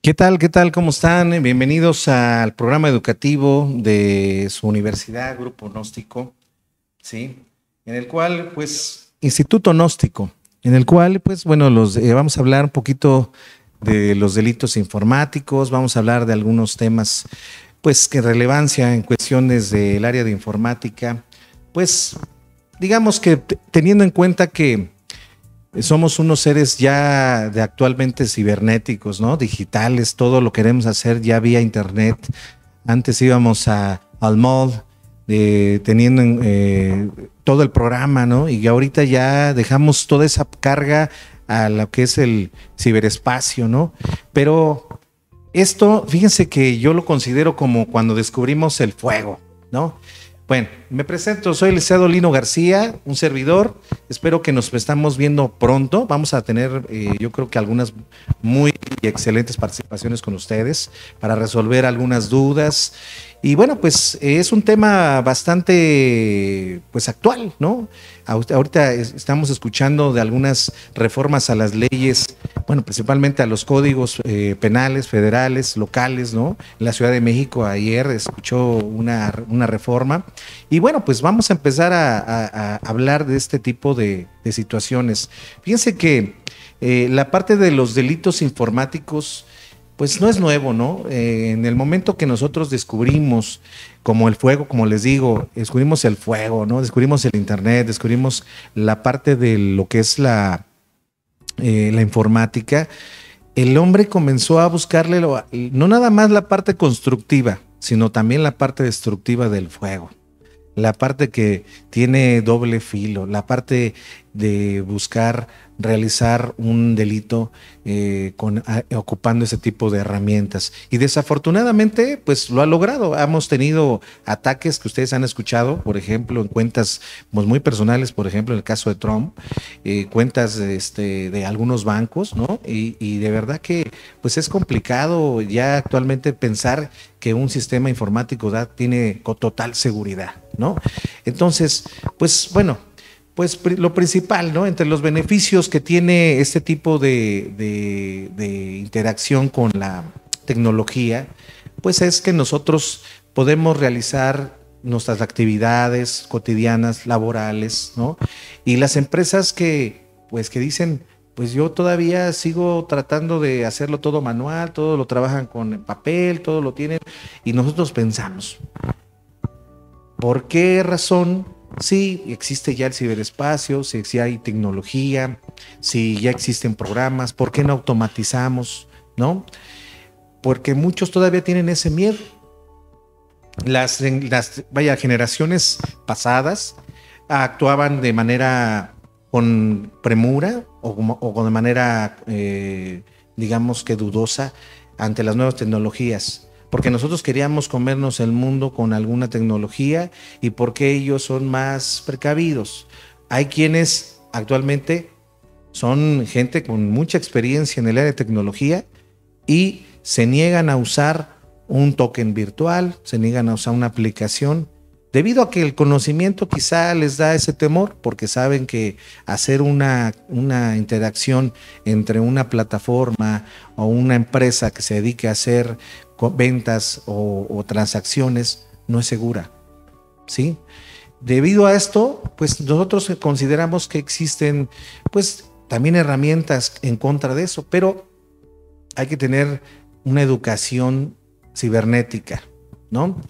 ¿Qué tal? ¿Qué tal? ¿Cómo están? Bienvenidos al programa educativo de su universidad, Grupo Gnóstico, ¿sí? En el cual, pues, Instituto Gnóstico, en el cual, pues, bueno, vamos a hablar un poquito de los delitos informáticos, vamos a hablar de algunos temas, pues, que relevancia en cuestiones del área de informática, pues, digamos que teniendo en cuenta que somos unos seres ya de actualmente cibernéticos, ¿no? Digitales, todo lo queremos hacer ya vía internet. Antes íbamos al mall teniendo todo el programa, ¿no? Y ahorita ya dejamos toda esa carga a lo que es el ciberespacio, ¿no? Pero esto, fíjense que yo lo considero como cuando descubrimos el fuego, ¿no? Bueno, me presento, soy el licenciado Lino García, un servidor. Espero que nos estamos viendo pronto. Vamos a tener, yo creo que algunas muy excelentes participaciones con ustedes para resolver algunas dudas. Y bueno, pues es un tema bastante pues actual, ¿no? Ahorita estamos escuchando de algunas reformas a las leyes, bueno, principalmente a los códigos penales, federales, locales, ¿no? En la Ciudad de México ayer escuchó una reforma. Y bueno, pues vamos a empezar a hablar de este tipo de situaciones. Fíjense que la parte de los delitos informáticos, pues no es nuevo, ¿no? En el momento que nosotros descubrimos como el fuego, como les digo, descubrimos el fuego, ¿no? Descubrimos el internet, descubrimos la parte de lo que es la informática, el hombre comenzó a buscarle no nada más la parte constructiva, sino también la parte destructiva del fuego. La parte que tiene doble filo, la parte de buscar realizar un delito ocupando ese tipo de herramientas. Y desafortunadamente, pues lo ha logrado. Hemos tenido ataques que ustedes han escuchado, por ejemplo, en cuentas pues, muy personales, por ejemplo, en el caso de Trump, cuentas de algunos bancos, ¿no? Y de verdad que pues es complicado ya actualmente pensar que un sistema informático tiene total seguridad, ¿no? Entonces, pues bueno, pues lo principal, ¿no? Entre los beneficios que tiene este tipo de interacción con la tecnología, pues es que nosotros podemos realizar nuestras actividades cotidianas, laborales, ¿no? Y las empresas que dicen, pues yo todavía sigo tratando de hacerlo todo manual, todo lo trabajan con papel, todo lo tienen, y nosotros pensamos, ¿por qué razón? Sí, existe ya el ciberespacio, si hay tecnología, si ya existen programas, ¿por qué no automatizamos? ¿No? Porque muchos todavía tienen ese miedo. Las generaciones pasadas actuaban de manera con premura o de manera, digamos que dudosa ante las nuevas tecnologías. Porque nosotros queríamos comernos el mundo con alguna tecnología y porque ellos son más precavidos. Hay quienes actualmente son gente con mucha experiencia en el área de tecnología y se niegan a usar un token virtual, se niegan a usar una aplicación, debido a que el conocimiento quizá les da ese temor, porque saben que hacer una interacción entre una plataforma o una empresa que se dedique a hacer ventas o transacciones no es segura, ¿sí? Debido a esto, pues nosotros consideramos que existen pues también herramientas en contra de eso, pero hay que tener una educación cibernética, ¿no?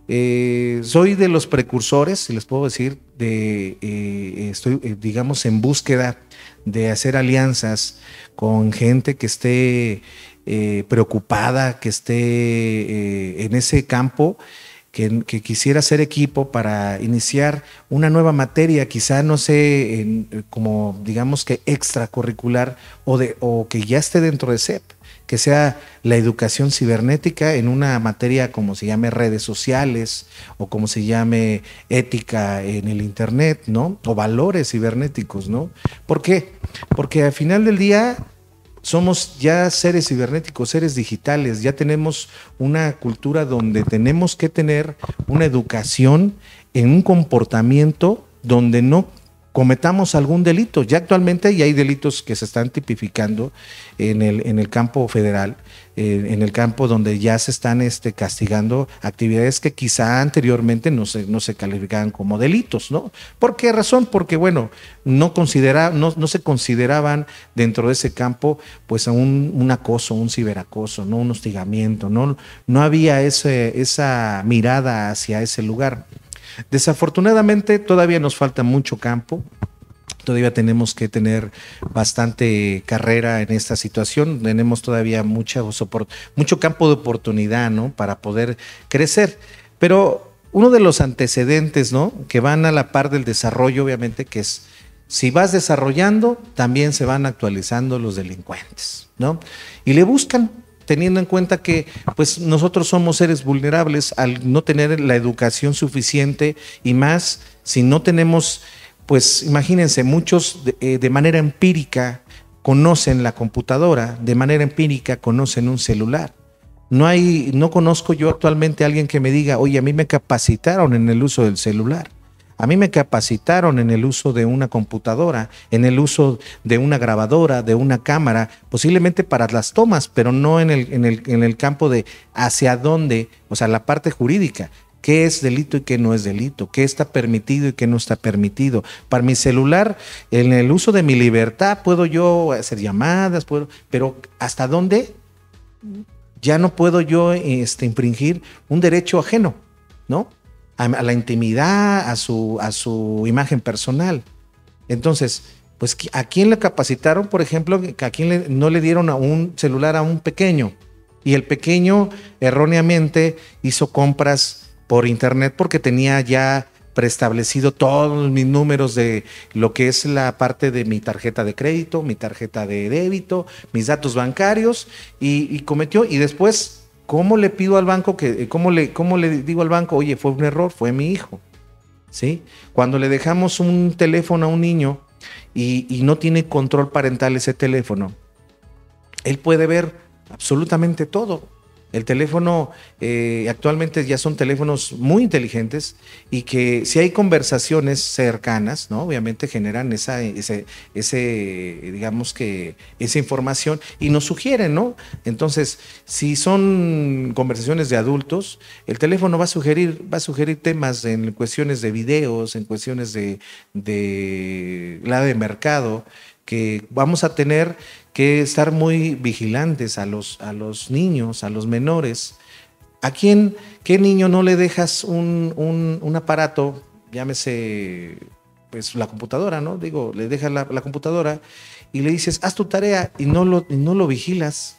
Soy de los precursores, si les puedo decir, estoy, digamos, en búsqueda de hacer alianzas con gente que esté preocupada, que esté en ese campo, que quisiera hacer equipo para iniciar una nueva materia, quizá no sé, como digamos que extracurricular o que ya esté dentro de CEP, que sea la educación cibernética en una materia como se llame redes sociales o como se llame ética en el internet, ¿no? O valores cibernéticos, ¿no? ¿Por qué? Porque al final del día somos ya seres cibernéticos, seres digitales, ya tenemos una cultura donde tenemos que tener una educación en un comportamiento donde no cometamos algún delito. Ya actualmente ya hay delitos que se están tipificando en el campo federal, en el campo donde ya se están castigando actividades que quizá anteriormente no se calificaban como delitos, ¿no? ¿Por qué razón? Porque, bueno, no se consideraban dentro de ese campo pues un acoso, un ciberacoso, ¿no? Un hostigamiento, no había esa mirada hacia ese lugar. Desafortunadamente todavía nos falta mucho campo. Todavía tenemos que tener bastante carrera en esta situación, tenemos todavía mucho campo de oportunidad, ¿no? Para poder crecer. Pero uno de los antecedentes, ¿no? Que van a la par del desarrollo, obviamente, que es, si vas desarrollando, también se van actualizando los delincuentes, ¿no? Y le buscan, teniendo en cuenta que pues nosotros somos seres vulnerables al no tener la educación suficiente, y más si no tenemos... Pues imagínense, muchos de manera empírica conocen la computadora, de manera empírica conocen un celular. No conozco yo actualmente a alguien que me diga, oye, a mí me capacitaron en el uso del celular, a mí me capacitaron en el uso de una computadora, en el uso de una grabadora, de una cámara, posiblemente para las tomas, pero no en el campo de hacia dónde, o sea, la parte jurídica. ¿Qué es delito y qué no es delito? ¿Qué está permitido y qué no está permitido? Para mi celular, en el uso de mi libertad, puedo yo hacer llamadas, pero ¿hasta dónde? Ya no puedo yo infringir un derecho ajeno, ¿no? A la intimidad, a su imagen personal. Entonces, pues, ¿a quién le capacitaron, por ejemplo, que a quién no le dieron a un celular a un pequeño? Y el pequeño erróneamente hizo compras por internet porque tenía ya preestablecido todos mis números de lo que es la parte de mi tarjeta de crédito, mi tarjeta de débito, mis datos bancarios, y cometió. Y después, ¿cómo le pido al banco cómo le digo al banco, oye, fue un error, fue mi hijo? ¿Sí? Cuando le dejamos un teléfono a un niño y no tiene control parental ese teléfono, él puede ver absolutamente todo. El teléfono actualmente ya son teléfonos muy inteligentes, y que si hay conversaciones cercanas, ¿no? Obviamente generan digamos que esa información y nos sugieren, ¿no? Entonces, si son conversaciones de adultos, el teléfono va a sugerir temas en cuestiones de videos, en cuestiones de mercado, que vamos a tener que estar muy vigilantes a los niños, a los menores. ¿Qué niño no le dejas un aparato, llámese pues la computadora, ¿no? Digo, le dejas la computadora y le dices, haz tu tarea, y no lo vigilas?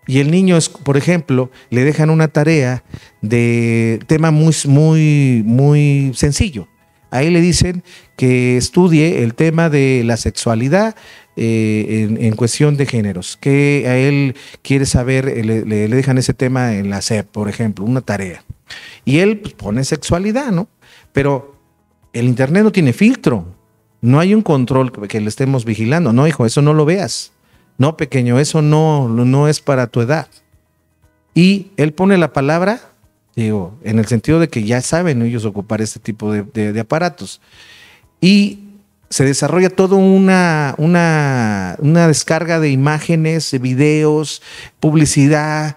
Y el niño, por ejemplo, le dejan una tarea de tema muy, muy, muy sencillo. Ahí le dicen que estudie el tema de la sexualidad en cuestión de géneros, que a él quiere saber, le dejan ese tema en la SEP, por ejemplo, una tarea. Y él pues, pone sexualidad, ¿no? Pero el internet no tiene filtro, no hay un control que le estemos vigilando. No, hijo, eso no lo veas. No, pequeño, eso no es para tu edad. Y él pone la palabra, digo, en el sentido de que ya saben ellos ocupar este tipo de aparatos. Y se desarrolla toda una descarga de imágenes, de videos, publicidad,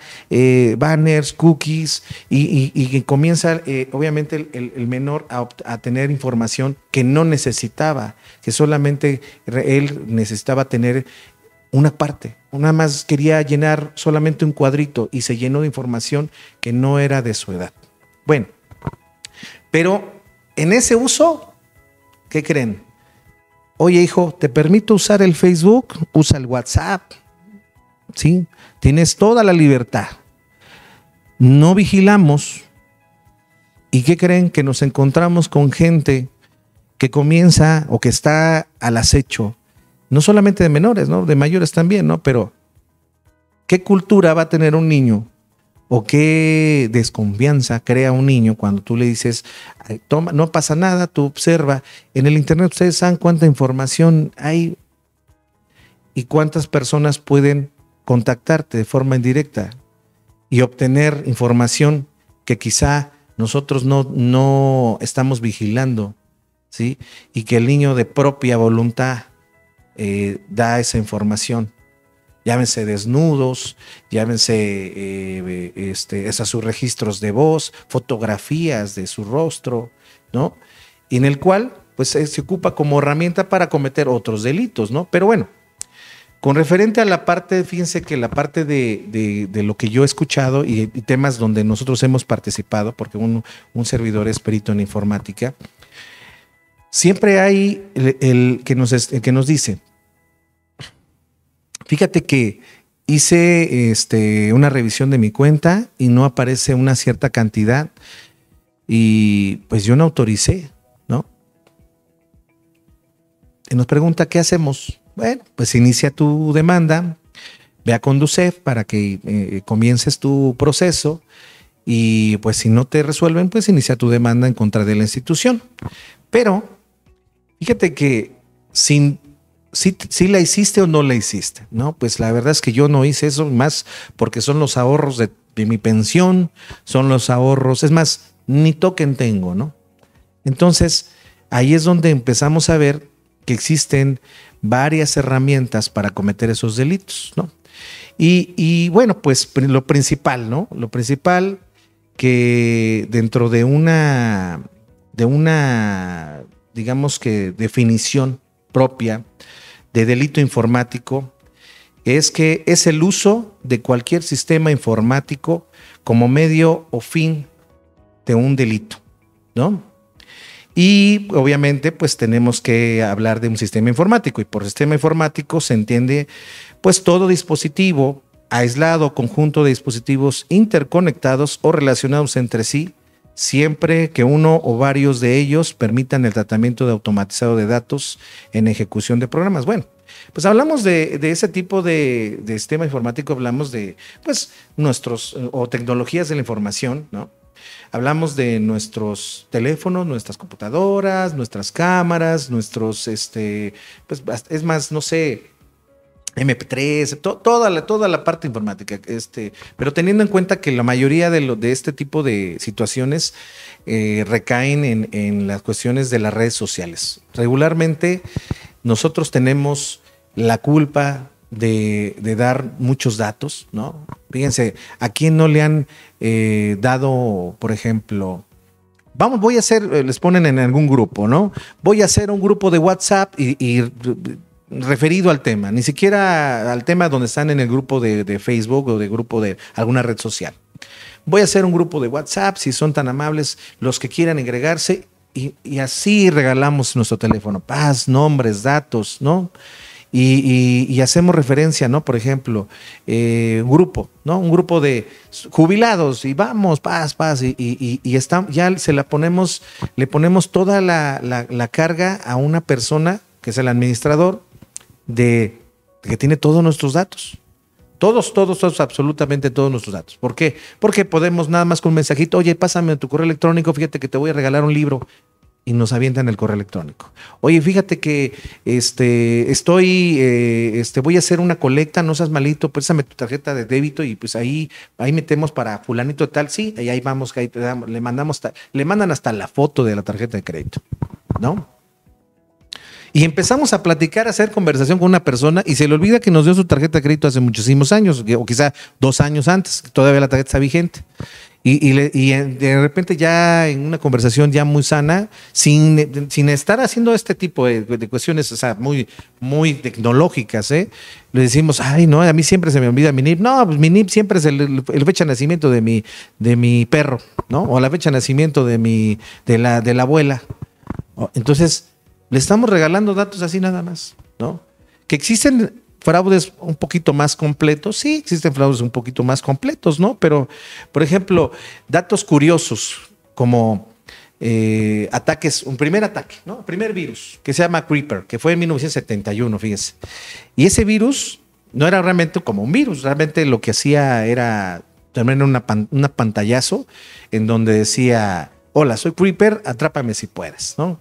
banners, cookies, y comienza obviamente el menor a tener información que no necesitaba, que solamente él necesitaba tener una parte. Nada más quería llenar solamente un cuadrito y se llenó de información que no era de su edad. Bueno, pero en ese uso, ¿qué creen? Oye, hijo, te permito usar el Facebook, usa el WhatsApp, ¿sí? Tienes toda la libertad. No vigilamos. ¿Y qué creen? Que nos encontramos con gente que comienza o que está al acecho, no solamente de menores, ¿no? De mayores también, ¿no? Pero ¿qué cultura va a tener un niño o qué desconfianza crea un niño cuando tú le dices, toma, no pasa nada, tú observa? En el internet ustedes saben cuánta información hay y cuántas personas pueden contactarte de forma indirecta y obtener información que quizá nosotros no estamos vigilando, ¿sí? Y que el niño de propia voluntad da esa información. llámense desnudos, llámense esas sus registros de voz, fotografías de su rostro, ¿no? Y en el cual pues se ocupa como herramienta para cometer otros delitos, ¿no? Pero bueno, con referente a la parte, fíjense que la parte de lo que yo he escuchado y temas donde nosotros hemos participado, porque un servidor es perito en informática, siempre hay el que nos dice, fíjate que hice una revisión de mi cuenta y no aparece una cierta cantidad y pues yo no autoricé, ¿no? Y nos pregunta, ¿qué hacemos? Bueno, pues inicia tu demanda, ve a Conducef para que comiences tu proceso y pues si no te resuelven, pues inicia tu demanda en contra de la institución. Pero fíjate que si la hiciste o no la hiciste, ¿no? Pues la verdad es que yo no hice eso, más porque son los ahorros de mi pensión, son los ahorros, es más, ni token tengo, ¿no? Entonces, ahí es donde empezamos a ver que existen varias herramientas para cometer esos delitos, ¿no? Y bueno, pues lo principal, ¿no? Lo principal que dentro de una, digamos que definición propia de delito informático, es que es el uso de cualquier sistema informático como medio o fin de un delito, ¿no? Y obviamente pues tenemos que hablar de un sistema informático y por sistema informático se entiende pues todo dispositivo aislado, conjunto de dispositivos interconectados o relacionados entre sí, siempre que uno o varios de ellos permitan el tratamiento de automatizado de datos en ejecución de programas. Bueno, pues hablamos de ese tipo de sistema informático, hablamos de pues nuestros o tecnologías de la información, ¿no? Hablamos de nuestros teléfonos, nuestras computadoras, nuestras cámaras, nuestros, pues es más, no sé, MP3, toda la parte informática, pero teniendo en cuenta que la mayoría de este tipo de situaciones recaen en las cuestiones de las redes sociales. Regularmente nosotros tenemos la culpa de dar muchos datos, ¿no? Fíjense, ¿a quién no le han dado, por ejemplo, voy a hacer, les ponen en algún grupo, ¿no? Voy a hacer un grupo de WhatsApp y referido al tema, ni siquiera al tema donde están en el grupo de Facebook o de grupo de alguna red social. Voy a hacer un grupo de WhatsApp, si son tan amables, los que quieran agregarse, y así regalamos nuestro teléfono, nombres, datos, ¿no? Y hacemos referencia, ¿no? Por ejemplo, un grupo, ¿no? Un grupo de jubilados y vamos, y ya le ponemos toda la carga a una persona que es el administrador de que tiene todos nuestros datos. Todos, absolutamente todos nuestros datos. ¿Por qué? Porque podemos nada más con un mensajito, oye, pásame tu correo electrónico, fíjate que te voy a regalar un libro. Y nos avientan el correo electrónico. Oye, fíjate que voy a hacer una colecta, no seas malito, préstame tu tarjeta de débito y pues ahí metemos para fulanito tal, sí, y ahí vamos, ahí le mandan hasta la foto de la tarjeta de crédito, ¿no? Y empezamos a platicar, a hacer conversación con una persona y se le olvida que nos dio su tarjeta de crédito hace muchísimos años, o quizá 2 años antes, todavía la tarjeta está vigente. Y de repente ya en una conversación ya muy sana, sin estar haciendo este tipo de cuestiones, o sea, muy, muy tecnológicas, le decimos, ay, no, a mí siempre se me olvida mi NIP. No, pues mi NIP siempre es el fecha de nacimiento de mi perro, ¿no? O la fecha de nacimiento de la abuela. Entonces, le estamos regalando datos así nada más, ¿no? Que existen fraudes un poquito más completos, sí, existen fraudes un poquito más completos, ¿no? Pero, por ejemplo, datos curiosos como ataques, un primer ataque, ¿no? Primer virus que se llama Creeper, que fue en 1971, fíjese. Y ese virus no era realmente como un virus, realmente lo que hacía era también una pantallazo en donde decía, hola, soy Creeper, atrápame si puedes, ¿no?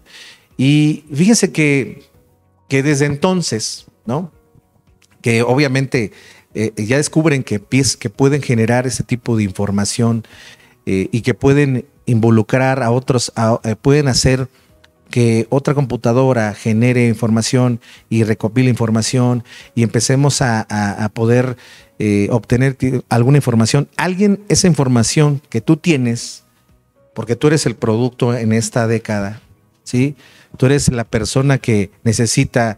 Y fíjense que desde entonces, ¿no? Que obviamente ya descubren que pueden generar ese tipo de información y que pueden involucrar a otros, pueden hacer que otra computadora genere información y recopile información y empecemos a poder obtener alguna información, esa información que tú tienes, porque tú eres el producto en esta década, ¿sí? Tú eres la persona que necesita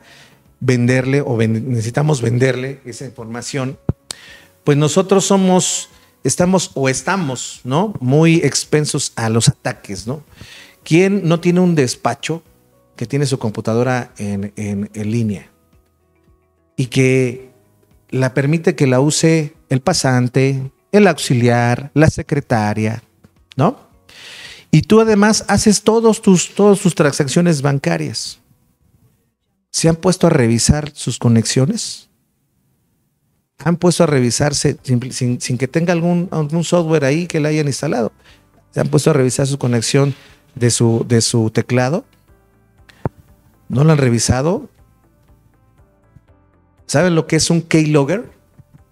venderle necesitamos venderle esa información, pues nosotros estamos, ¿no? Muy expensos a los ataques, ¿no? ¿Quién no tiene un despacho que tiene su computadora en línea y que la permite que la use el pasante, el auxiliar, la secretaria, ¿no? Y tú además haces todas tus transacciones bancarias. ¿Se han puesto a revisar sus conexiones? ¿Han puesto a revisarse sin que tenga algún software ahí que le hayan instalado? ¿Se han puesto a revisar su conexión de su teclado? ¿No lo han revisado? ¿Saben lo que es un keylogger?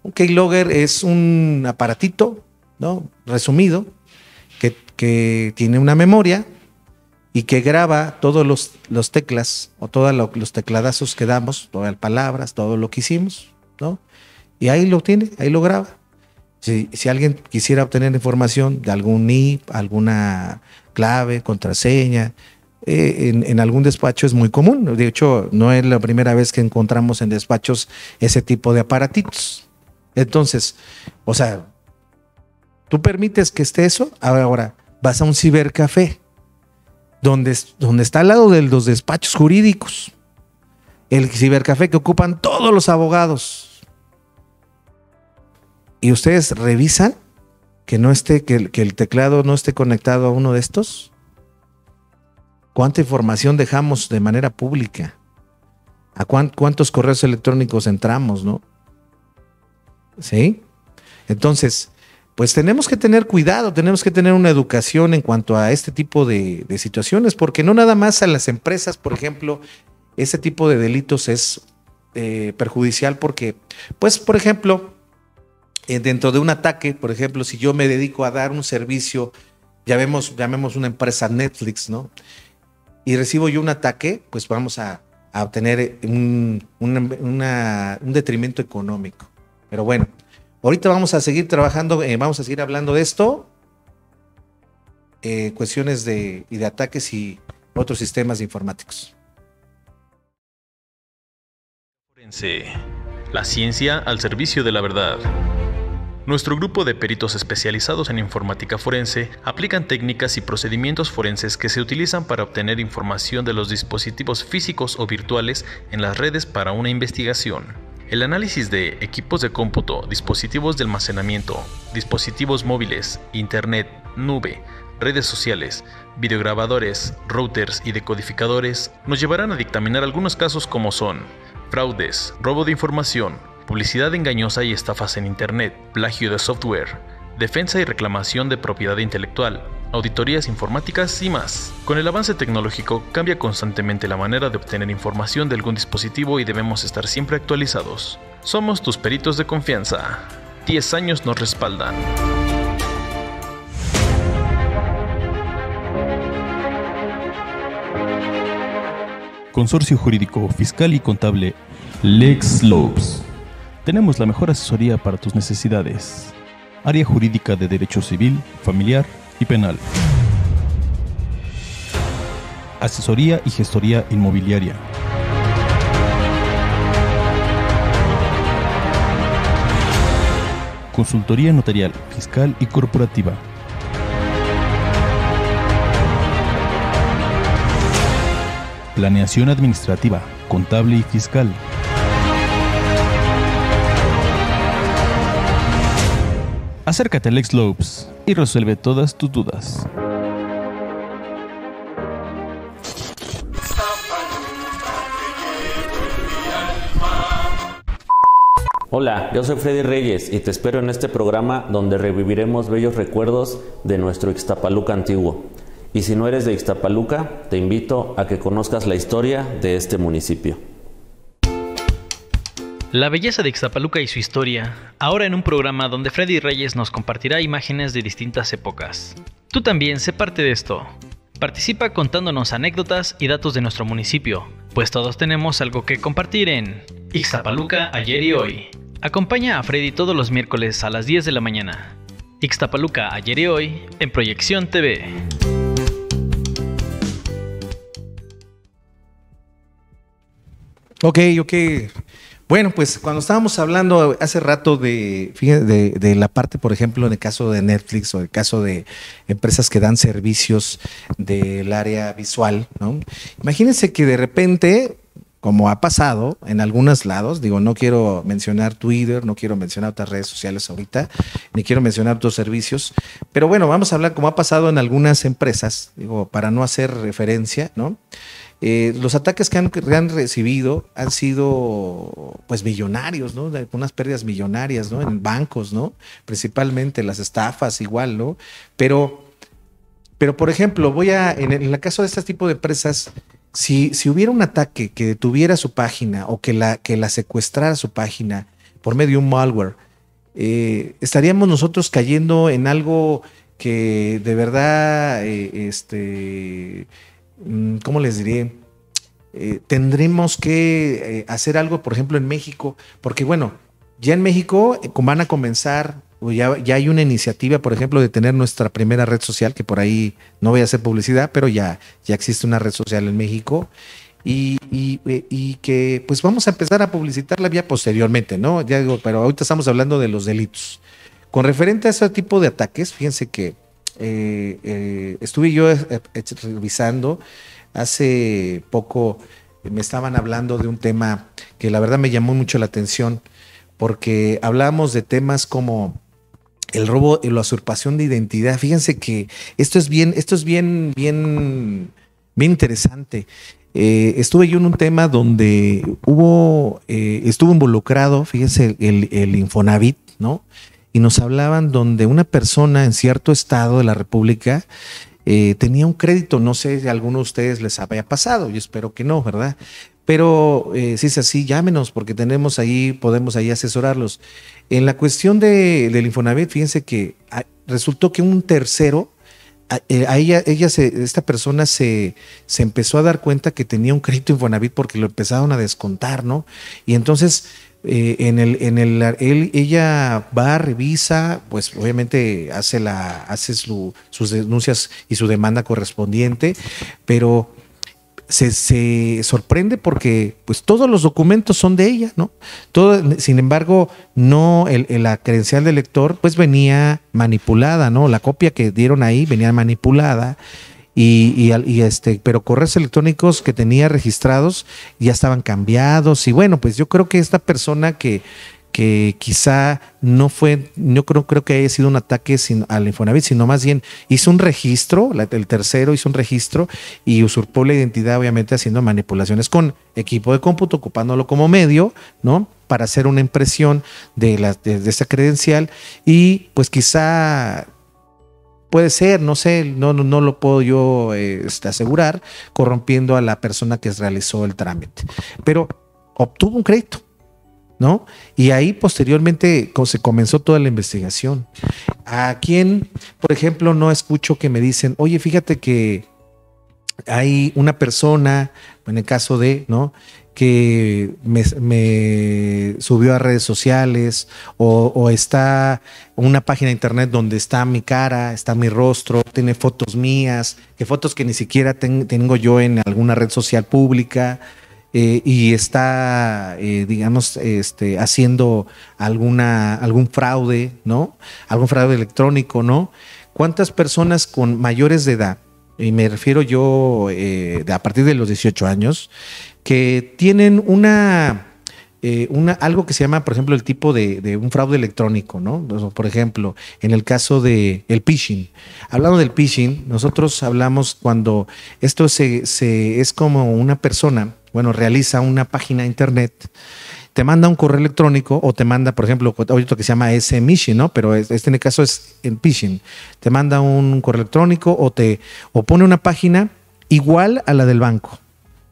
Un keylogger es un aparatito, ¿no? Resumido, que tiene una memoria y que graba todos los teclas o todos los tecladazos que damos, todas las palabras, todo lo que hicimos, ¿no? Y ahí lo tiene, ahí lo graba. Si alguien quisiera obtener información de algún NIP, alguna clave, contraseña, en algún despacho es muy común. De hecho, no es la primera vez que encontramos en despachos ese tipo de aparatitos. Entonces, o sea, ¿tú permites que esté eso? Ahora, vas a un cibercafé, donde está al lado de los despachos jurídicos. El cibercafé que ocupan todos los abogados. ¿Y ustedes revisan que el teclado no esté conectado a uno de estos? ¿Cuánta información dejamos de manera pública? ¿A cuántos correos electrónicos entramos, no? ¿Sí? Entonces, pues tenemos que tener cuidado, tenemos que tener una educación en cuanto a este tipo de situaciones, porque no nada más a las empresas, por ejemplo, este tipo de delitos es perjudicial porque, pues, por ejemplo, dentro de un ataque, por ejemplo, si yo me dedico a dar un servicio, llamemos una empresa Netflix, ¿no? Y recibo yo un ataque, pues vamos a obtener un detrimento económico. Pero bueno, ahorita vamos a seguir trabajando, vamos a seguir hablando de esto, cuestiones de ataques y otros sistemas informáticos. Forense, la ciencia al servicio de la verdad. Nuestro grupo de peritos especializados en informática forense aplican técnicas y procedimientos forenses que se utilizan para obtener información de los dispositivos físicos o virtuales en las redes para una investigación. El análisis de equipos de cómputo, dispositivos de almacenamiento, dispositivos móviles, internet, nube, redes sociales, videograbadores, routers y decodificadores nos llevarán a dictaminar algunos casos como son fraudes, robo de información, publicidad engañosa y estafas en internet, plagio de software, defensa y reclamación de propiedad intelectual, auditorías informáticas y más. Con el avance tecnológico cambia constantemente la manera de obtener información de algún dispositivo y debemos estar siempre actualizados. Somos tus peritos de confianza. 10 años nos respaldan. Consorcio Jurídico, Fiscal y Contable LexLopes. Tenemos la mejor asesoría para tus necesidades. Área jurídica de derecho civil, familiar y penal. Asesoría y gestoría inmobiliaria. Consultoría notarial, fiscal y corporativa. Planeación administrativa, contable y fiscal. Acércate a LexLopes y resuelve todas tus dudas. Hola, yo soy Freddy Reyes y te espero en este programa donde reviviremos bellos recuerdos de nuestro Ixtapaluca antiguo. Y si no eres de Ixtapaluca, te invito a que conozcas la historia de este municipio. La belleza de Ixtapaluca y su historia, ahora en un programa donde Freddy Reyes nos compartirá imágenes de distintas épocas. Tú también sé parte de esto. Participa contándonos anécdotas y datos de nuestro municipio, pues todos tenemos algo que compartir en Ixtapaluca ayer y hoy. Acompaña a Freddy todos los miércoles a las 10 de la mañana. Ixtapaluca ayer y hoy en Proyección TV. Ok. Bueno, pues cuando estábamos hablando hace rato de la parte, por ejemplo, en el caso de Netflix o en el caso de empresas que dan servicios del área visual, ¿no? Imagínense que de repente, como ha pasado en algunos lados, digo, no quiero mencionar Twitter, no quiero mencionar otras redes sociales ahorita, ni quiero mencionar otros servicios, pero bueno, vamos a hablar como ha pasado en algunas empresas, digo, para no hacer referencia, ¿no? Los ataques que han recibido han sido pues millonarios, ¿no? Unas pérdidas millonarias, ¿no? En bancos, ¿no? Principalmente las estafas igual, ¿no? Pero por ejemplo, en el caso de este tipo de empresas, si hubiera un ataque que detuviera su página o que la secuestrara su página por medio de un malware, estaríamos nosotros cayendo en algo que de verdad, ¿cómo les diré? Tendremos que hacer algo, por ejemplo, en México, porque bueno, ya en México van a comenzar, o ya hay una iniciativa, por ejemplo, de tener nuestra primera red social, que por ahí no voy a hacer publicidad, pero ya existe una red social en México y que pues vamos a empezar a publicitarla ya posteriormente, ¿no? Ya digo, pero ahorita estamos hablando de los delitos. Con referente a ese tipo de ataques, fíjense que estuve yo revisando hace poco, me estaban hablando de un tema que la verdad me llamó mucho la atención, porque hablábamos de temas como el robo y la usurpación de identidad. Fíjense que esto es bien interesante. Estuve yo en un tema donde estuvo involucrado, fíjense, el Infonavit, ¿no? Y nos hablaban donde una persona en cierto estado de la República tenía un crédito, no sé si a alguno de ustedes les había pasado, yo espero que no, ¿verdad? Pero si es así, llámenos porque podemos ahí asesorarlos. En la cuestión del Infonavit, fíjense que resultó que un tercero, esta persona se empezó a dar cuenta que tenía un crédito Infonavit porque lo empezaron a descontar, ¿no? Y entonces ella va, revisa, pues obviamente hace sus denuncias y su demanda correspondiente, pero se sorprende porque pues todos los documentos son de ella, ¿no? Sin embargo, no la credencial del lector pues venía manipulada, ¿no? La copia que dieron ahí venía manipulada. Pero correos electrónicos que tenía registrados ya estaban cambiados. Y bueno, pues yo creo que esta persona que quizá no fue, creo que haya sido un ataque al Infonavit, sino más bien hizo un registro, el tercero hizo un registro y usurpó la identidad, obviamente haciendo manipulaciones con equipo de cómputo, ocupándolo como medio, ¿no? Para hacer una impresión de esa credencial y pues quizá puede ser, no sé, no lo puedo yo asegurar, corrompiendo a la persona que realizó el trámite. Pero obtuvo un crédito, ¿no? Y ahí posteriormente se comenzó toda la investigación. ¿A quién, por ejemplo, no escucho que me dicen, oye, fíjate que hay una persona, en el caso de, ¿no?, que me subió a redes sociales o está una página de internet donde está mi cara, está mi rostro, tiene fotos mías, fotos que ni siquiera tengo yo en alguna red social pública y está, digamos, haciendo algún fraude, ¿no? Algún fraude electrónico, ¿no? ¿Cuántas personas con mayores de edad, y me refiero yo a partir de los 18 años, que tienen algo que se llama, por ejemplo, el tipo de un fraude electrónico, ¿no? Por ejemplo, en el caso del phishing. Hablando del phishing, nosotros hablamos cuando esto es como una persona, realiza una página de internet, te manda un correo electrónico o te manda, por ejemplo, otro que se llama smishing, ¿no? Pero en el caso es el phishing. Te manda un correo electrónico o pone una página igual a la del banco.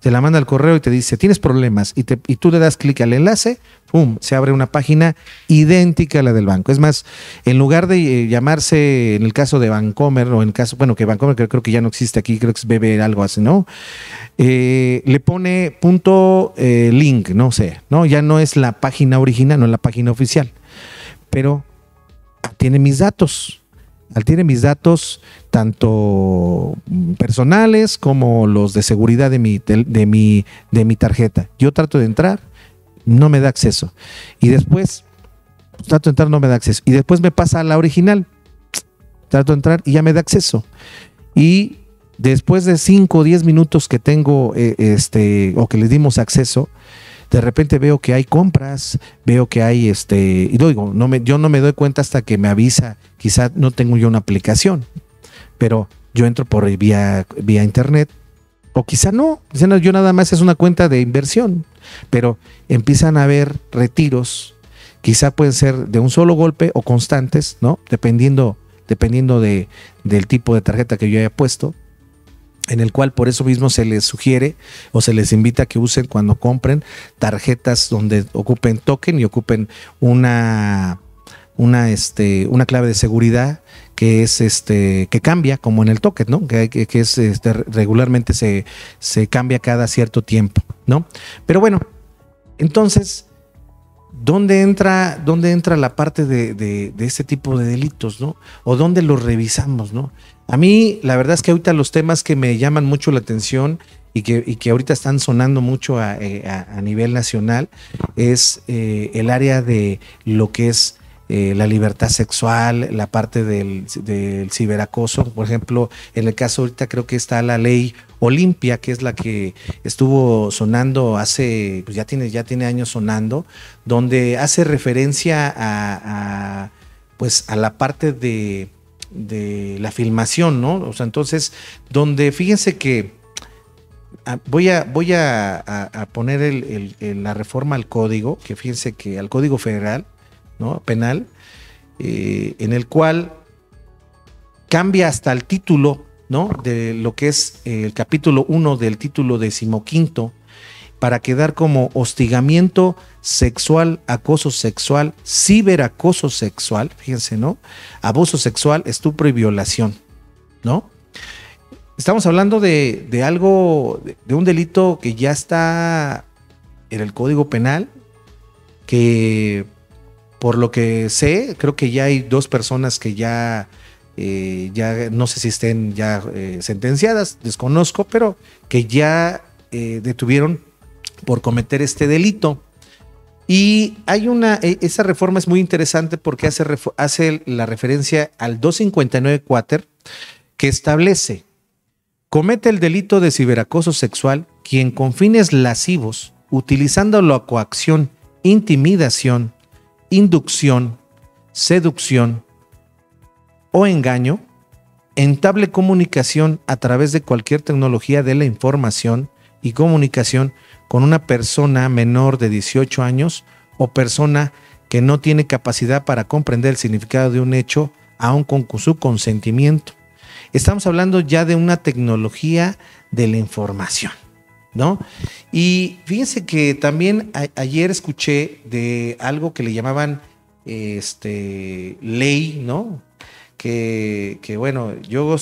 te la manda al correo y te dice, tienes problemas, y tú le das clic al enlace, ¡pum!, se abre una página idéntica a la del banco. Es más, en lugar de llamarse, en el caso de Bancomer, o en el caso, bueno, que Bancomer creo que ya no existe aquí, creo que es BB algo así, ¿no? Le pone .link, no sé, ¿no? Ya no es la página original, no es la página oficial, pero tiene mis datos. Tiene mis datos tanto personales como los de seguridad de mi tarjeta. Yo trato de entrar, no me da acceso. Y después, trato de entrar, no me da acceso. Y después me pasa a la original. Trato de entrar y ya me da acceso. Y después de 5 o 10 minutos que tengo, o que les dimos acceso, de repente veo que hay compras, veo que hay, y digo, yo no me doy cuenta hasta que me avisa, quizá no tengo yo una aplicación, pero yo entro por vía internet, o quizá no, yo nada más es una cuenta de inversión, pero empiezan a haber retiros, quizá pueden ser de un solo golpe o constantes, ¿no? Dependiendo del tipo de tarjeta que yo haya puesto, en el cual por eso mismo se les sugiere o se les invita a que usen cuando compren tarjetas donde ocupen token y ocupen una clave de seguridad que es que cambia como en el token, ¿no? Que es regularmente se cambia cada cierto tiempo, ¿no? Pero bueno, entonces, ¿dónde entra la parte de este tipo de delitos, ¿no? O dónde los revisamos, ¿no? A mí, la verdad es que ahorita los temas que me llaman mucho la atención y que ahorita están sonando mucho a nivel nacional es el área de lo que es la libertad sexual, la parte del ciberacoso. Por ejemplo, en el caso ahorita creo que está la ley Olimpia, que es la que estuvo sonando hace, pues ya tiene años sonando, donde hace referencia a la parte de la filmación, ¿no? O sea, entonces, donde fíjense que voy a poner la reforma al código, que fíjense que al Código Federal, ¿no? Penal, en el cual cambia hasta el título, ¿no? De lo que es el capítulo 1 del título 15, para quedar como hostigamiento sexual, acoso sexual, ciberacoso sexual, fíjense, ¿no? Abuso sexual, estupro y violación, ¿no? Estamos hablando de algo, de un delito que ya está en el Código Penal, que por lo que sé, creo que ya hay 2 personas que ya no sé si estén ya sentenciadas, desconozco, pero que ya detuvieron por cometer este delito. Y hay esa reforma es muy interesante porque hace la referencia al 259 quater, que establece: comete el delito de ciberacoso sexual quien con fines lascivos, utilizando la coacción, intimidación, inducción, seducción o engaño, entable comunicación a través de cualquier tecnología de la información y comunicación con una persona menor de 18 años o persona que no tiene capacidad para comprender el significado de un hecho, aun con su consentimiento. Estamos hablando ya de una tecnología de la información, ¿no? Y fíjense que también ayer escuché de algo que le llamaban ley, ¿no? Que bueno, yo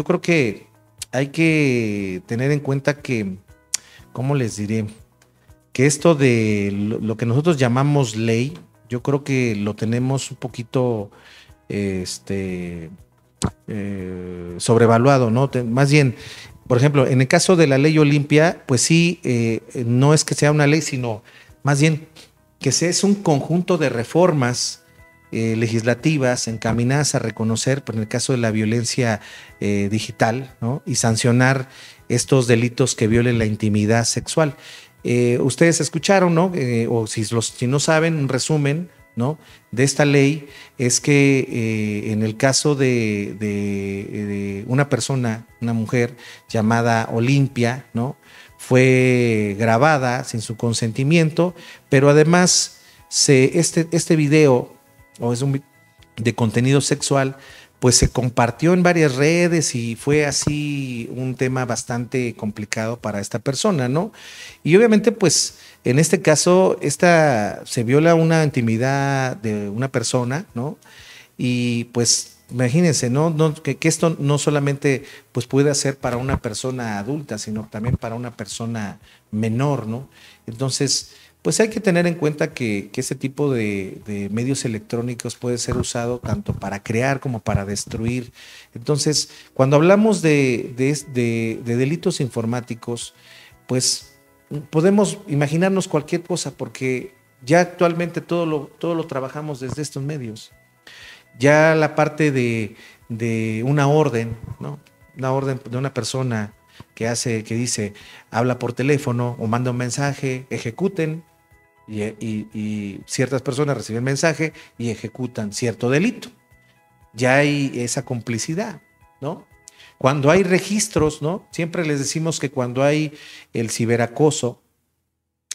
creo que hay que tener en cuenta que, ¿cómo les diré? Que esto de lo que nosotros llamamos ley, yo creo que lo tenemos un poquito sobrevaluado, ¿no? Más bien, por ejemplo, en el caso de la ley Olimpia, pues sí, no es que sea una ley, sino más bien que es un conjunto de reformas legislativas encaminadas a reconocer, por en el caso de la violencia digital, ¿no? Y sancionar estos delitos que violen la intimidad sexual. Ustedes escucharon, ¿no? O si no saben, un resumen, ¿no? De esta ley es que en el caso de una persona, una mujer llamada Olimpia, ¿no? Fue grabada sin su consentimiento, pero además este video, o es de contenido sexual, pues se compartió en varias redes y fue así un tema bastante complicado para esta persona, ¿no? Y obviamente, pues en este caso, se viola una intimidad de una persona, ¿no? Y pues imagínense, que esto no solamente pues puede ser para una persona adulta, sino también para una persona menor, ¿no? Entonces, pues hay que tener en cuenta que ese tipo de medios electrónicos puede ser usado tanto para crear como para destruir. Entonces, cuando hablamos de delitos informáticos, pues podemos imaginarnos cualquier cosa, porque ya actualmente todo lo trabajamos desde estos medios. Ya la parte de una orden, ¿no? Una orden de una persona que dice, habla por teléfono o manda un mensaje, ejecuten, y ciertas personas reciben mensaje y ejecutan cierto delito. Ya hay esa complicidad, ¿no? Cuando hay registros, ¿no? Siempre les decimos que cuando hay el ciberacoso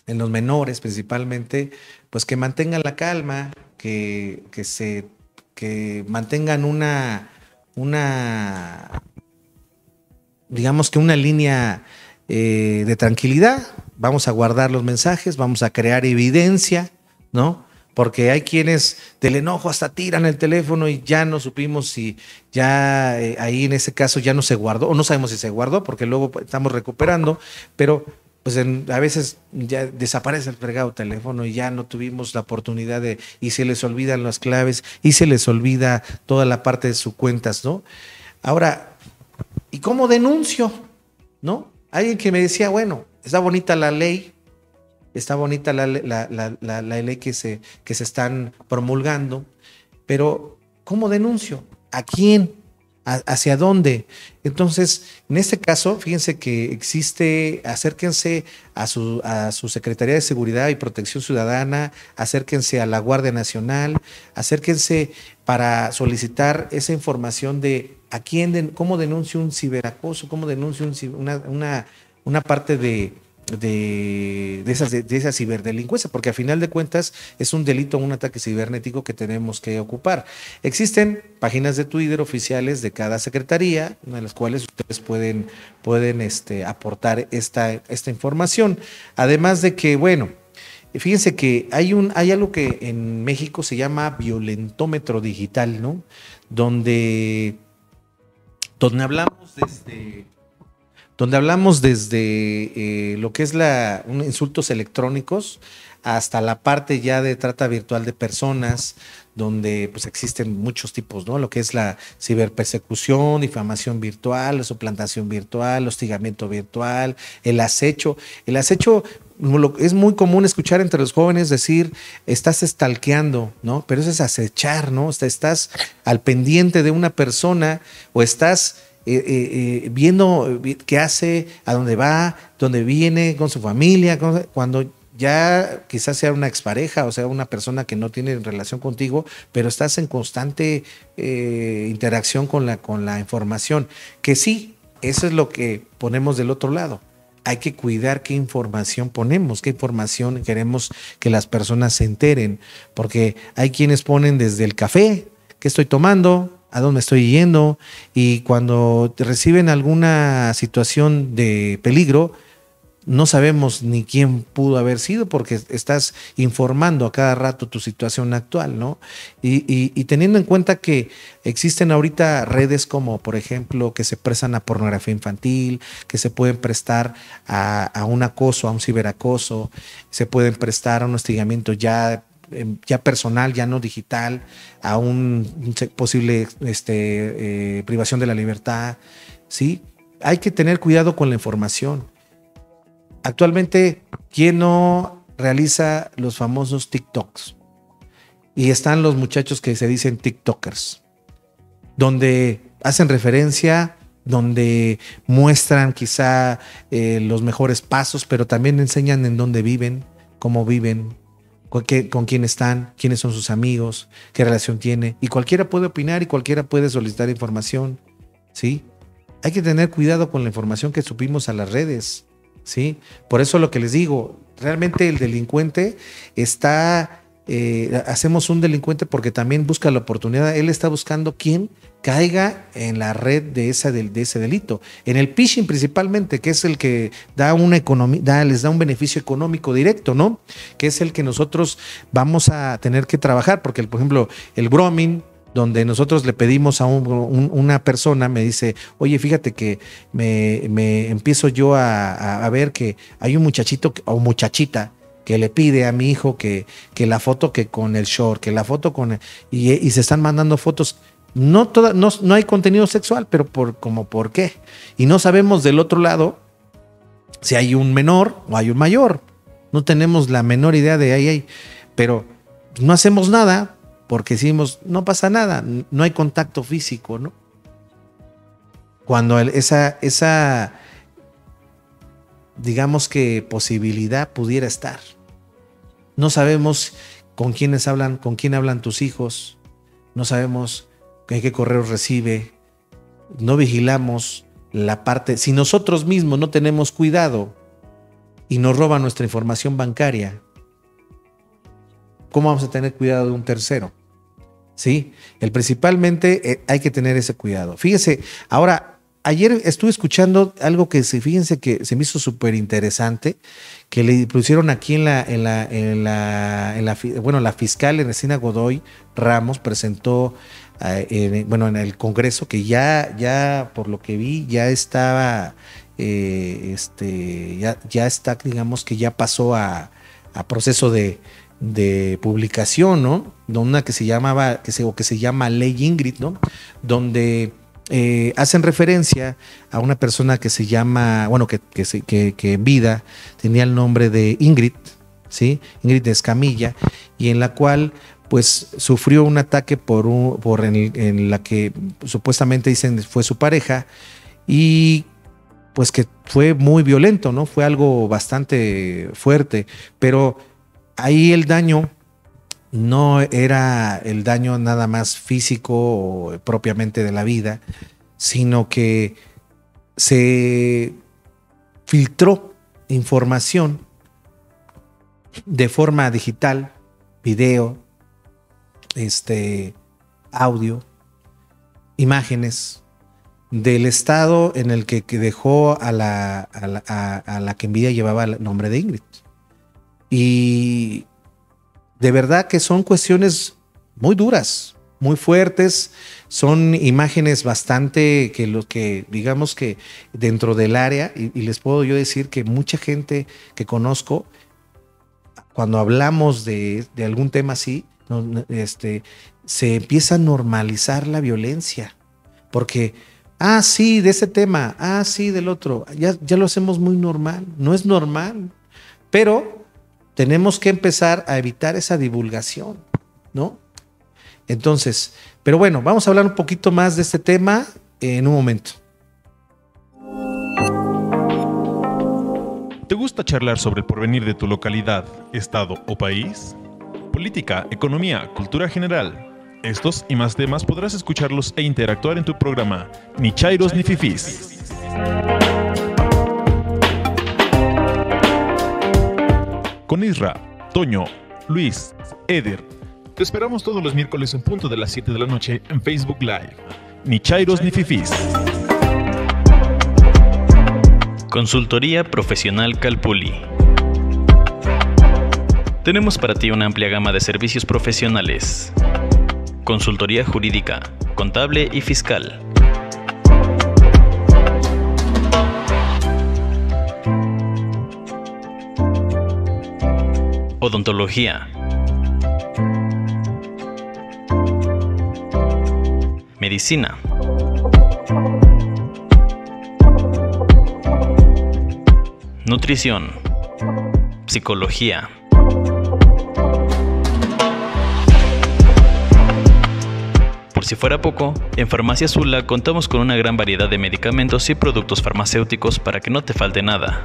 en los menores principalmente, pues que mantengan la calma, que mantengan digamos que una línea de tranquilidad. Vamos a guardar los mensajes, vamos a crear evidencia, ¿no? Porque hay quienes del enojo hasta tiran el teléfono y ya no supimos si ya ahí en ese caso ya no se guardó, o no sabemos si se guardó, porque luego estamos recuperando, pero pues a veces ya desaparece el fregado teléfono y ya no tuvimos la oportunidad y se les olvidan las claves y se les olvida toda la parte de sus cuentas, ¿no? Ahora, ¿y cómo denuncio? ¿No? Alguien que me decía, bueno, está bonita la ley, está bonita la ley que se están promulgando, pero ¿cómo denuncio? ¿A quién? ¿Hacia dónde? Entonces, en este caso, fíjense que acérquense a su Secretaría de Seguridad y Protección Ciudadana, acérquense a la Guardia Nacional, acérquense para solicitar esa información de cómo denuncio un ciberacoso, cómo denuncio una parte de esa ciberdelincuencia, porque a final de cuentas es un delito, un ataque cibernético que tenemos que ocupar. Existen páginas de Twitter oficiales de cada secretaría, en las cuales ustedes pueden aportar esta información. Además de que, bueno, fíjense que hay algo que en México se llama violentómetro digital, ¿no? Donde hablamos desde lo que es insultos electrónicos hasta la parte ya de trata virtual de personas, donde pues existen muchos tipos, ¿no? Lo que es la ciberpersecución, difamación virtual, la suplantación virtual, hostigamiento virtual, el acecho. El acecho es muy común escuchar entre los jóvenes decir, estás stalkeando, ¿no? Pero eso es acechar, ¿no? Estás al pendiente de una persona o estás viendo qué hace, a dónde va, dónde viene, con su familia, cuando ya quizás sea una expareja o sea una persona que no tiene relación contigo, pero estás en constante interacción con la información, que sí, eso es lo que ponemos del otro lado. Hay que cuidar qué información ponemos, qué información queremos que las personas se enteren, porque hay quienes ponen desde el café, qué estoy tomando, a dónde estoy yendo, y cuando reciben alguna situación de peligro, no sabemos ni quién pudo haber sido, porque estás informando a cada rato tu situación actual, ¿no? Y teniendo en cuenta que existen ahorita redes como, por ejemplo, que se prestan a pornografía infantil, que se pueden prestar a un acoso, a un ciberacoso, se pueden prestar a un hostigamiento ya personal, ya no digital, a un posible privación de la libertad, ¿sí? Hay que tener cuidado con la información. Actualmente, ¿quién no realiza los famosos TikToks? Y están los muchachos que se dicen TikTokers, donde hacen referencia, donde muestran quizá los mejores pasos, pero también enseñan en dónde viven, cómo viven, con quién están, quiénes son sus amigos, qué relación tiene. Y cualquiera puede opinar y cualquiera puede solicitar información, ¿sí? Hay que tener cuidado con la información que subimos a las redes, ¿sí? Por eso lo que les digo, realmente el delincuente está hacemos un delincuente porque también busca la oportunidad. Él está buscando quién caiga en la red de ese delito. En el phishing principalmente, que es el que da una economía, les da un beneficio económico directo, ¿no? Que es el que nosotros vamos a tener que trabajar, porque por ejemplo, el grooming, donde nosotros le pedimos a una persona, me dice, oye, fíjate que me empiezo yo a ver que hay un muchachito o muchachita que le pide a mi hijo que la foto que con el short, que la foto con... Y se están mandando fotos. No hay contenido sexual, pero ¿por qué? Y no sabemos del otro lado si hay un menor o hay un mayor. No tenemos la menor idea de ahí. Pero no hacemos nada porque decimos, no pasa nada, no hay contacto físico, ¿no? Cuando esa digamos que posibilidad pudiera estar. No sabemos con quién hablan tus hijos, no sabemos qué correos recibe, no vigilamos la parte. Si nosotros mismos no tenemos cuidado y nos roban nuestra información bancaria, ¿cómo vamos a tener cuidado de un tercero? ¿Sí? Principalmente hay que tener ese cuidado. Fíjese, ahora, ayer estuve escuchando algo que fíjense que se me hizo súper interesante, que le pusieron aquí la fiscal Ernestina Godoy Ramos presentó en el Congreso, que ya por lo que vi ya estaba ya está, digamos que ya pasó a proceso de publicación, ¿no? Una que se llama Ley Ingrid, ¿no? Donde hacen referencia a una persona que se llama, que en vida tenía el nombre de Ingrid, ¿sí? Ingrid Escamilla, y en la cual pues sufrió un ataque en la que supuestamente dicen fue su pareja, y pues que fue muy violento, ¿no? Fue algo bastante fuerte, pero ahí el daño no era el daño nada más físico o propiamente de la vida, sino que se filtró información de forma digital, video, audio, imágenes del estado en el que dejó a la que en vida llevaba el nombre de Ingrid. Y de verdad que son cuestiones muy duras, muy fuertes, son imágenes bastante que digamos que dentro del área, y les puedo yo decir que mucha gente que conozco, cuando hablamos de algún tema así, se empieza a normalizar la violencia, porque, sí, de ese tema, sí, del otro, ya lo hacemos muy normal, no es normal, pero tenemos que empezar a evitar esa divulgación, ¿no? Entonces, pero bueno, vamos a hablar un poquito más de este tema en un momento. ¿Te gusta charlar sobre el porvenir de tu localidad, estado o país? Política, economía, cultura general. Estos y más temas podrás escucharlos e interactuar en tu programa Ni Chairos ni Fifís. Con Isra, Toño, Luis, Eder. Te esperamos todos los miércoles en punto de las 7 de la noche en Facebook Live. Ni Chairos ni Fifís. Consultoría Profesional Calpulli. Tenemos para ti una amplia gama de servicios profesionales. Consultoría jurídica, contable y fiscal. Odontología. Medicina. Nutrición. Psicología. Por si fuera poco, en Farmacia Zula contamos con una gran variedad de medicamentos y productos farmacéuticos para que no te falte nada.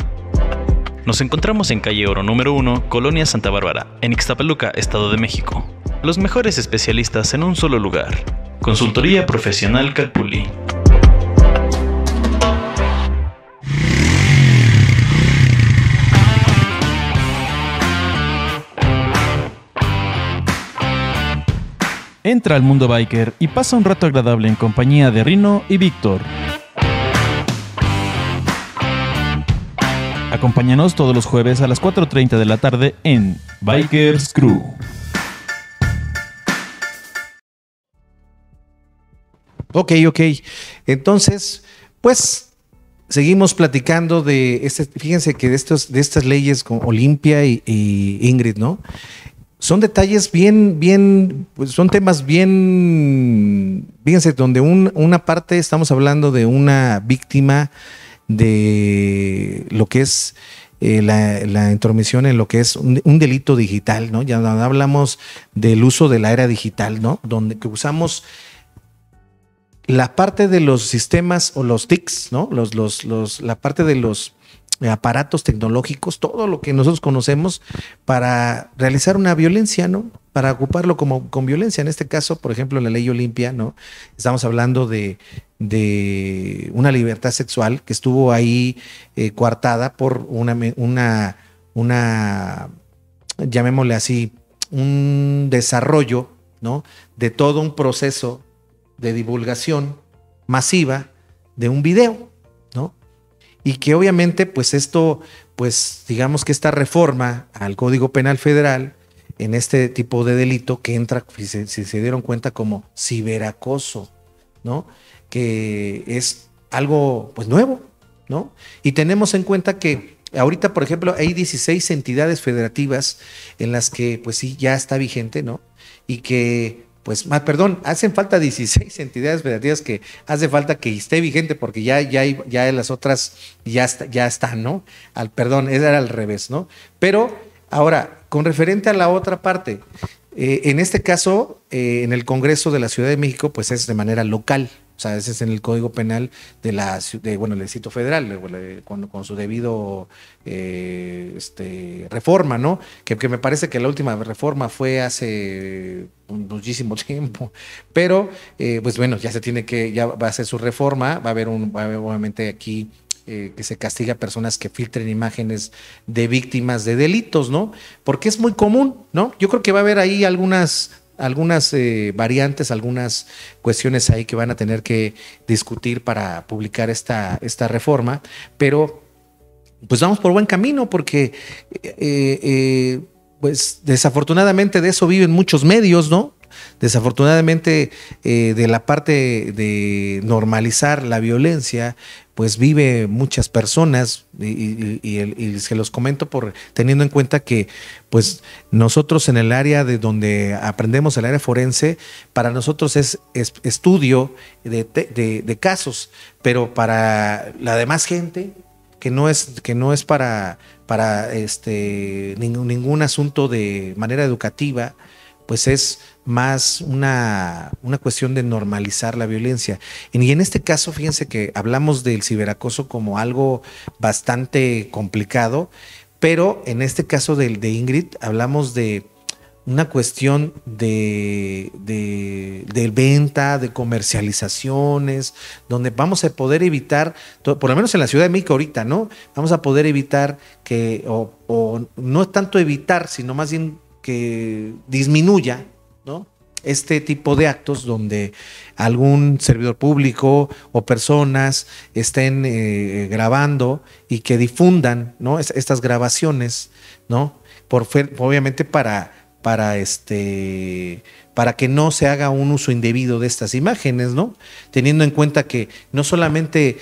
Nos encontramos en calle Oro número 1, Colonia Santa Bárbara, en Ixtapaluca, Estado de México. Los mejores especialistas en un solo lugar. Consultoría Profesional Calpulli. Entra al mundo biker y pasa un rato agradable en compañía de Rino y Víctor. Acompáñanos todos los jueves a las 4:30 de la tarde en Bikers Crew. Ok. Entonces, pues seguimos platicando de fíjense que de estas leyes con Olimpia y Ingrid, ¿no? Son detalles bien, pues son temas bien, fíjense, donde una parte estamos hablando de una víctima de lo que es la intromisión en lo que es un delito digital, ¿no? Ya hablamos del uso de la era digital, ¿no? Donde que usamos la parte de los sistemas o los TICs, ¿no? La parte de los aparatos tecnológicos, todo lo que nosotros conocemos para realizar una violencia, ¿no? Para ocuparlo con violencia. En este caso, por ejemplo, la ley Olimpia, ¿no? Estamos hablando de una libertad sexual que estuvo ahí coartada por una llamémosle así, un desarrollo, ¿no? De todo un proceso de divulgación masiva de un video, ¿no? Y que obviamente, pues esto, pues digamos que esta reforma al Código Penal Federal en este tipo de delito que entra, si se dieron cuenta, como ciberacoso, ¿no? Que es algo, pues nuevo, ¿no? Y tenemos en cuenta que ahorita, por ejemplo, hay 16 entidades federativas en las que, pues sí, ya está vigente, ¿no? Y que pues, hacen falta 16 entidades federativas que hace falta que esté vigente porque ya las otras ya están, ¿no? Era al revés, ¿no? Pero ahora, con referente a la otra parte, en este caso, en el Congreso de la Ciudad de México, pues es de manera local. O sea, ese es en el Código Penal del Distrito Federal, con su debido reforma, ¿no? Que me parece que la última reforma fue hace muchísimo tiempo, pero pues bueno, ya va a hacer su reforma, va a haber obviamente aquí que se castiga a personas que filtren imágenes de víctimas de delitos, ¿no? Porque es muy común, ¿no? Yo creo que va a haber ahí algunas variantes, algunas cuestiones ahí que van a tener que discutir para publicar esta reforma, pero pues vamos por buen camino porque pues desafortunadamente de eso viven muchos medios, ¿no? Desafortunadamente de la parte de normalizar la violencia, pues vive muchas personas y se los comento teniendo en cuenta que pues nosotros en el área de donde aprendemos el área forense, para nosotros es estudio de casos, pero para la demás gente que no es para ningún asunto de manera educativa, pues es más una cuestión de normalizar la violencia. Y en este caso, fíjense que hablamos del ciberacoso como algo bastante complicado, pero en este caso de Ingrid hablamos de una cuestión de venta, de comercializaciones, donde vamos a poder evitar, por lo menos en la Ciudad de México ahorita, ¿no? Vamos a poder evitar o no tanto evitar, sino más bien que disminuya, ¿no? Este tipo de actos donde algún servidor público o personas estén grabando y que difundan, ¿no? Estas grabaciones, ¿no? Obviamente para que no se haga un uso indebido de estas imágenes, ¿no? Teniendo en cuenta que no solamente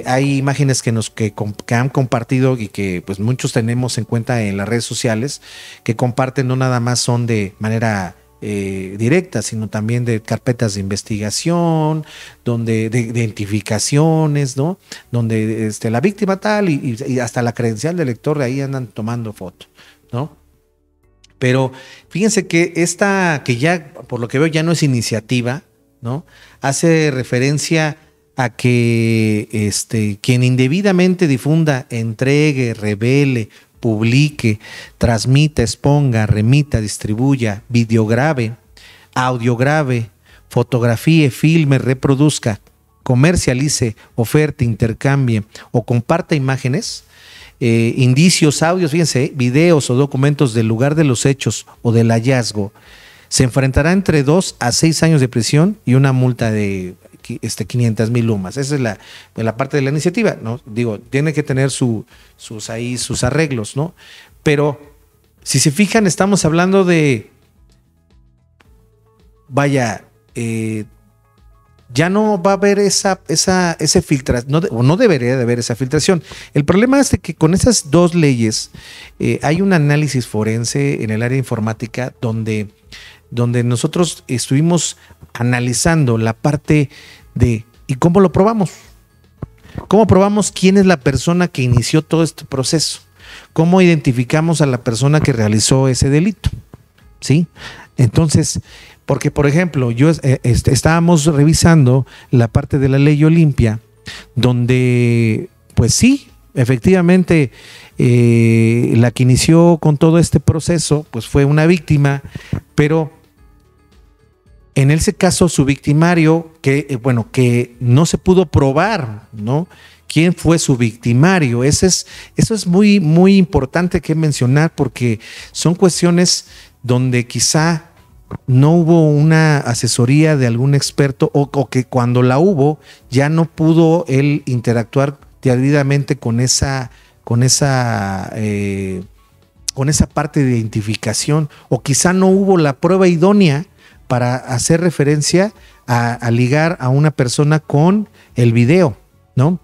hay imágenes que han compartido y que pues muchos tenemos en cuenta en las redes sociales, que comparten no nada más son de manera directa, sino también de carpetas de investigación, donde de identificaciones, ¿no? Donde la víctima tal y hasta la credencial del lector de ahí andan tomando foto, ¿no? Pero fíjense que que ya, por lo que veo, ya no es iniciativa, ¿no? Hace referencia a que quien indebidamente difunda, entregue, revele, publique, transmita, exponga, remita, distribuya, videograve, audiograve, fotografíe, filme, reproduzca, comercialice, oferte, intercambie o comparta imágenes, indicios, audios, fíjense, videos o documentos del lugar de los hechos o del hallazgo, se enfrentará entre 2 a 6 años de prisión y una multa de 500,000 UMAS. Esa es la parte de la iniciativa, ¿no? Digo, tiene que tener sus arreglos, ¿no? Pero si se fijan, estamos hablando de, vaya, ya no va a haber esa filtración, no debería de haber esa filtración. El problema es de que con esas dos leyes hay un análisis forense en el área informática donde nosotros estuvimos analizando la parte de ¿y cómo lo probamos? ¿Cómo probamos quién es la persona que inició todo este proceso? ¿Cómo identificamos a la persona que realizó ese delito? ¿Sí? Entonces, porque por ejemplo, estábamos revisando la parte de la ley Olimpia, donde pues sí, efectivamente, la que inició con todo este proceso, pues fue una víctima, pero en ese caso su victimario, que no se pudo probar, ¿no? ¿Quién fue su victimario? Eso es muy, muy importante que mencionar, porque son cuestiones donde quizá no hubo una asesoría de algún experto o que cuando la hubo ya no pudo él interactuar debidamente con esa parte de identificación, o quizá no hubo la prueba idónea para hacer referencia a ligar a una persona con el video, ¿no?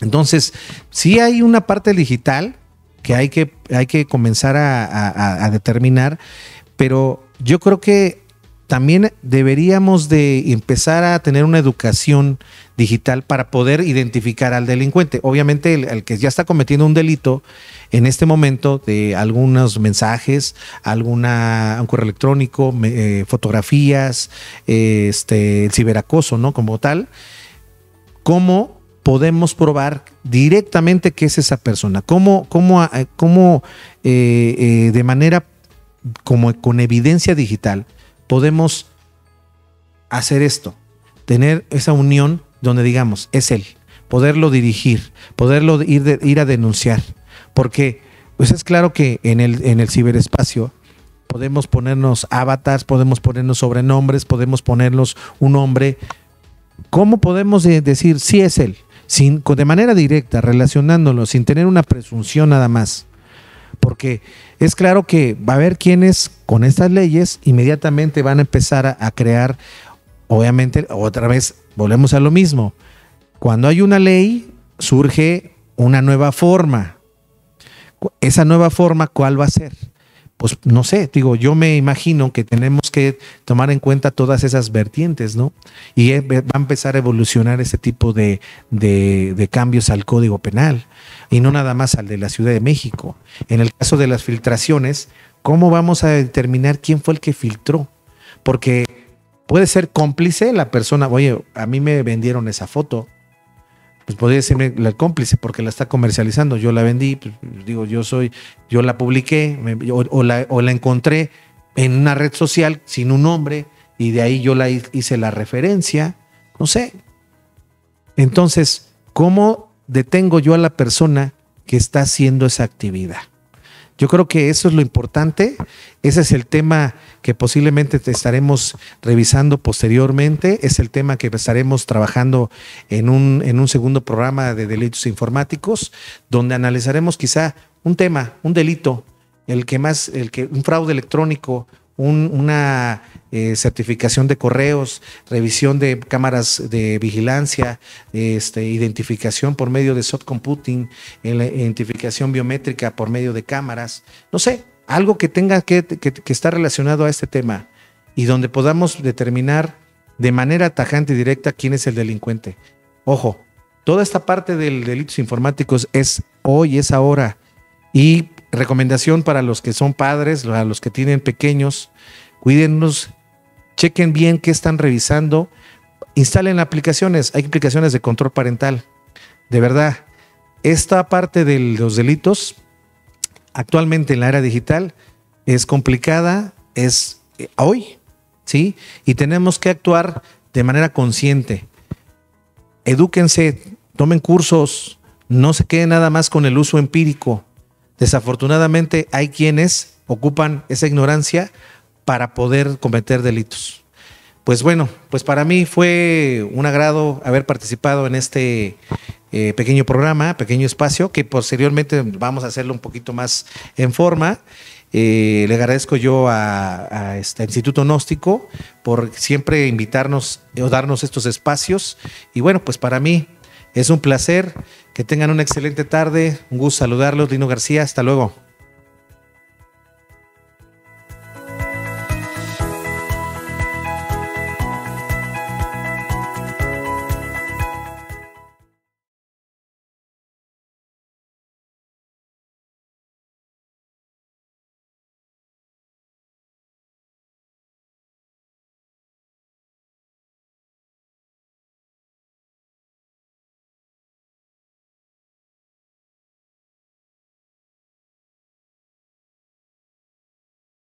Entonces, sí hay una parte digital que hay que comenzar a determinar, pero yo creo que también deberíamos de empezar a tener una educación digital para poder identificar al delincuente. Obviamente el que ya está cometiendo un delito en este momento, de algunos mensajes, un correo electrónico, fotografías, el ciberacoso, ¿no? Como tal, ¿cómo podemos probar directamente que es esa persona? ¿Cómo de manera como con evidencia digital podemos hacer esto? Tener esa unión donde digamos, es él, poderlo dirigir, poderlo ir a denunciar, porque pues es claro que en el ciberespacio podemos ponernos avatars, podemos ponernos sobrenombres, podemos ponernos un nombre. ¿Cómo podemos decir si es él? De manera directa, relacionándolo, sin tener una presunción nada más. Porque es claro que va a haber quienes con estas leyes inmediatamente van a empezar a crear, obviamente, otra vez volvemos a lo mismo. Cuando hay una ley, surge una nueva forma. Esa nueva forma, ¿cuál va a ser? Pues no sé, yo me imagino que tenemos que tomar en cuenta todas esas vertientes, ¿no? Y va a empezar a evolucionar ese tipo de cambios al Código Penal, y no nada más al de la Ciudad de México. En el caso de las filtraciones, ¿cómo vamos a determinar quién fue el que filtró? Porque puede ser cómplice la persona. Oye, a mí me vendieron esa foto. Pues podría decirme el cómplice porque la está comercializando. Yo la vendí, pues, yo la publiqué o la encontré en una red social sin un nombre y de ahí yo la hice la referencia. No sé. Entonces, ¿cómo detengo yo a la persona que está haciendo esa actividad? Yo creo que eso es lo importante. Ese es el tema que posiblemente te estaremos revisando posteriormente. Es el tema que estaremos trabajando en un segundo programa de delitos informáticos, donde analizaremos quizá un tema, un delito, un fraude electrónico, una certificación de correos, revisión de cámaras de vigilancia, identificación por medio de soft computing, identificación biométrica por medio de cámaras, no sé, algo que tenga que estar relacionado a este tema y donde podamos determinar de manera tajante y directa quién es el delincuente. Ojo, toda esta parte de delitos informáticos es hoy, es ahora. Y recomendación para los que son padres, para los que tienen pequeños, cuídenlos, chequen bien qué están revisando, instalen aplicaciones, hay aplicaciones de control parental. De verdad, esta parte de los delitos actualmente en la era digital es complicada, es hoy, ¿sí? Y tenemos que actuar de manera consciente. Edúquense, tomen cursos, no se queden nada más con el uso empírico. Desafortunadamente hay quienes ocupan esa ignorancia para poder cometer delitos. Pues bueno, pues para mí fue un agrado haber participado en este pequeño programa, pequeño espacio, que posteriormente vamos a hacerlo un poquito más en forma. Le agradezco yo a este Instituto Gnóstico por siempre invitarnos o darnos estos espacios. Y bueno, pues para mí es un placer. Que tengan una excelente tarde. Un gusto saludarlos. Lino García, hasta luego.